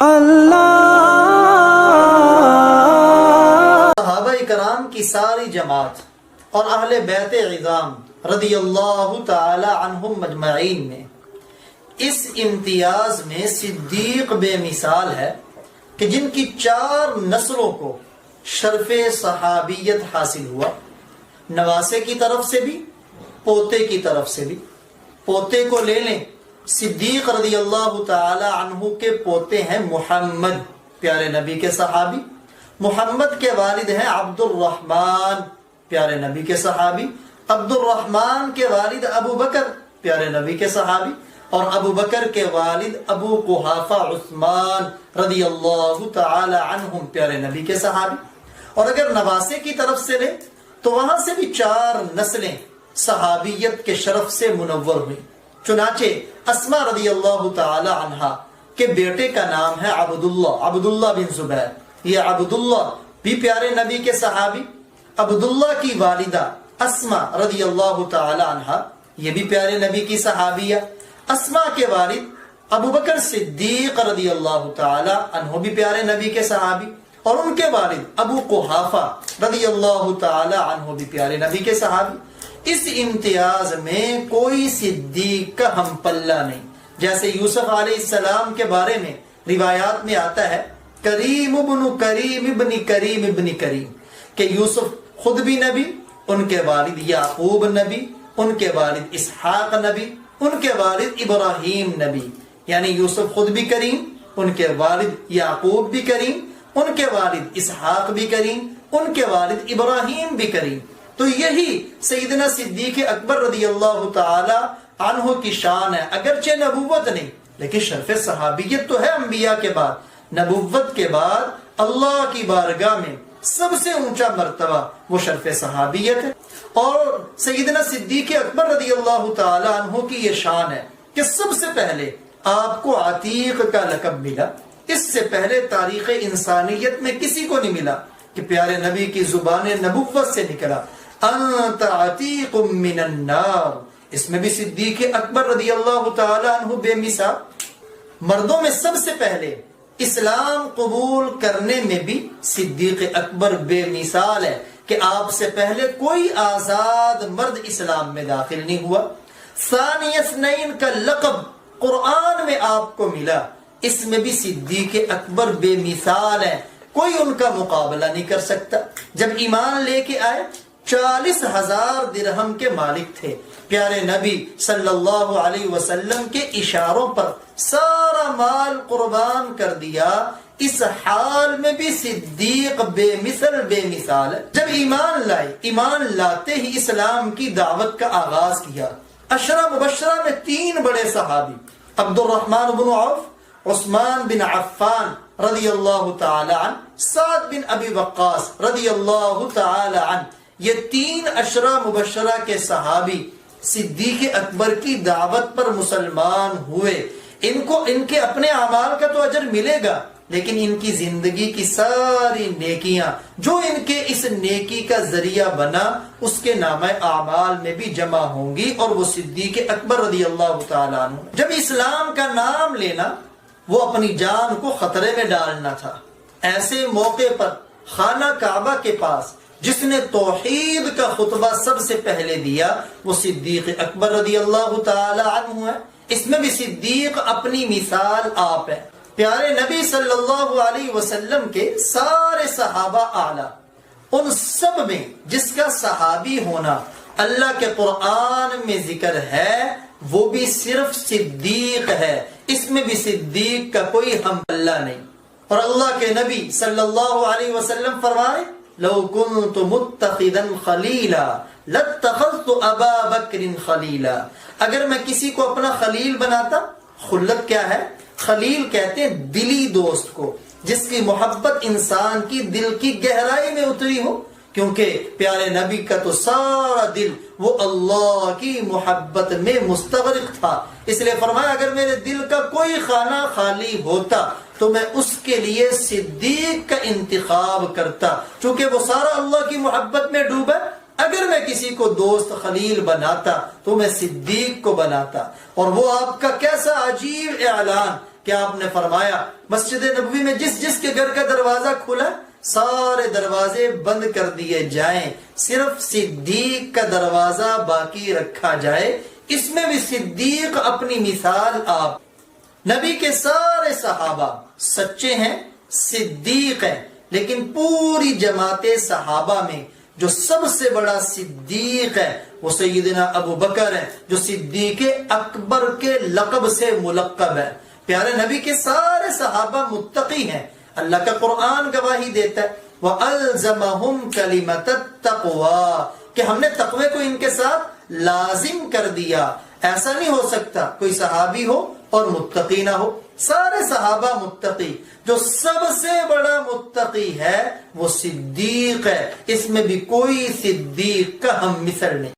صحابہ کرام کی ساری جماعت اور اہل بیت عظام رضی اللہ تعالی عنہم مجمعین میں اس امتیاز میں صدیق بے مثال ہے کہ جن کی 4 نسلوں کو شرف صحابیت حاصل ہوا، نواسے کی طرف سے بھی، پوتے کی طرف سے بھی۔ پوتے کو لے لیں، صدیق رضی اللہ تعالی عنہ کے پوتے ہیں محمد، پیارے نبی کے صحابی۔ محمد کے والد ہیں عبد الرحمن، پیارے نبی کے صحابی۔ عبد الرحمن کے والد ابو بکر، پیارے نبی کے صحابی۔ اور ابو بکر کے والد ابو قحافہ عثمان رضی اللہ تعالی عنہم، پیارے نبی کے صحابی۔ اور اگر نواسے کی طرف سے لیں تو وہاں سے بھی 4 نسلیں صحابیت کے شرف سے منور ہوئی۔ چنانچہ اسماء رضی اللہ تعالی عنہا کے بیٹے کا نام ہے عبداللہ بن زبیر۔ یہ عبداللہ بھی پیارے نبی کے صحابی۔ عبداللہ کی والدہ اسماء رضی اللہ تعالی عنہا، یہ بھی پیارے نبی کی صحابیہ۔ اسماء کے والد ابو بکر صدیق رضی اللہ تعالی عنہ بھی پیارے نبی کے صحابی، اور ان کے والد ابو قحافہ رضی اللہ تعالی عنہ بھی پیارے نبی کے صحابی۔ اس امتیاز میں کوئی صدیق کا ہم پلہ نہیں۔ جیسے یوسف علیہ السلام کے بارے میں روایات میں آتا ہے کریم ابن کریم ابن کریم ابن کریم، کہ یوسف خود بھی نبی، ان کے والد یعقوب نبی، ان کے والد اسحاق نبی، ان کے والد ابراہیم نبی۔ یعنی یوسف خود بھی کریم، ان کے والد یعقوب بھی کریم، ان کے والد اسحاق بھی کریم، ان کے والد ابراہیم بھی کریم۔ تو یہی سیدنا صدیق اکبر رضی اللہ تعالی عنہ کی شان ہے۔ اگرچہ نبوت نہیں، لیکن شرف صحابیت تو ہے انبیاء کے بعد۔ نبوت کے بعد اللہ کی بارگاہ میں سب سے اونچا مرتبہ وہ شرف صحابیت ہے۔ اور سیدنا صدیق اکبر رضی اللہ تعالی عنہ کی یہ شان ہے کہ سب سے پہلے آپ کو عتیق کا لقب ملا۔ اس سے پہلے تاریخ انسانیت میں کسی کو نہیں ملا کہ پیارے نبی کی زبان نبوت سے نکلا انت عتیق من النار۔ اس میں بھی صدیق اکبر رضی اللہ تعالی عنہ بے مثال۔ مردوں میں سب سے پہلے اسلام قبول کرنے میں بھی صدیق اکبر بے مثال ہے کہ آپ سے پہلے کوئی آزاد مرد اسلام میں داخل نہیں ہوا۔ ثانی اثنین کا لقب قرآن میں آپ کو ملا، اس میں بھی صدیق اکبر بے مثال ہے، کوئی ان کا مقابلہ نہیں کر سکتا۔ جب ایمان لے کے آئے 40,000 درہم کے مالک تھے، پیارے نبی صلی اللہ علیہ وسلم کے اشاروں پر سارا مال قربان کر دیا۔ اس حال میں بھی صدیق بے مثال ہے۔ جب ایمان لائے، ایمان لاتے ہی اسلام کی دعوت کا آغاز کیا۔ عشرہ مبشرہ میں 3 بڑے صحابی عبد الرحمن بن عوف، عثمان بن عفان رضی اللہ تعالی عنہ، سعد بن ابی وقاص رضی اللہ تعالی عنہ، یہ 3 عشرہ مبشرہ کے صحابی صدیق اکبر کی دعوت پر مسلمان ہوئے۔ ان کو ان کے اپنے اعمال کا تو اجر ملے گا، لیکن ان کی زندگی کی ساری نیکیاں جو ان کے اس نیکی کا ذریعہ بنا اس کے نامہ اعمال میں بھی جمع ہوں گی، اور وہ صدیق اکبر رضی اللہ تعالیٰ عنہ۔ جب اسلام کا نام لینا وہ اپنی جان کو خطرے میں ڈالنا تھا۔ ایسے موقع پر خانہ کعبہ کے پاس جس نے توحید کا خطبہ سب سے پہلے دیا وہ صدیق اکبر رضی اللہ تعالی عنہ ہے۔ اس میں بھی صدیق اپنی مثال آپ ہے۔ پیارے نبی صلی اللہ علیہ وسلم کے سارے صحابہ اعلیٰ، ان سب میں جس کا صحابی ہونا اللہ کے قرآن میں ذکر ہے وہ بھی صرف صدیق ہے۔ اس میں بھی صدیق کا کوئی ہم پلہ نہیں۔ اور اللہ کے نبی صلی اللہ علیہ وسلم فرمائے لو كنت متخذا خلیلا لاتخذت ابا بکر خلیلا۔ اگر میں کسی کو اپنا خلیل بناتا، خلت کیا ہے؟ خلیل کہتے ہیں دلی دوست کو، جس کی محبت انسان کی دل کی گہرائی میں اتری ہو، کیونکہ پیارے نبی کا تو سارا دل وہ اللہ کی محبت میں مستغرق تھا۔ اس لیے فرمایا اگر میرے دل کا کوئی خانہ خالی ہوتا تو میں اس کے لیے صدیق کا انتخاب کرتا، چونکہ وہ سارا اللہ کی محبت میں ڈوبا۔ اگر میں کسی کو دوست خلیل بناتا تو میں صدیق کو بناتا۔ اور وہ آپ کا کیسا عجیب اعلان کہ آپ نے فرمایا مسجد نبوی میں جس جس کے گھر کا دروازہ کھلا سارے دروازے بند کر دیے جائیں، صرف صدیق کا دروازہ باقی رکھا جائے۔ اس میں بھی صدیق اپنی مثال آپ، نبی کے سارے صحابہ سچے ہیں، صدیق ہیں، لیکن پوری جماعت صحابہ میں جو سب سے بڑا صدیق ہے وہ سیدنا ابو بکر ہے، جو صدیق اکبر کے لقب سے ملقب ہے۔ پیارے نبی کے سارے صحابہ متقی ہیں، اللہ کا قرآن گواہی دیتا ہے وَأَلْزَمَهُمْ كَلِمَةَ التَّقْوَى، کہ ہم نے تقوی کو ان کے ساتھ لازم کر دیا۔ ایسا نہیں ہو سکتا کوئی صحابی ہو اور متقی نہ ہو، سارے صحابہ متقی، جو سب سے بڑا متقی ہے وہ صدیق ہے، اس میں بھی کوئی صدیق کا ہم مثل نہیں۔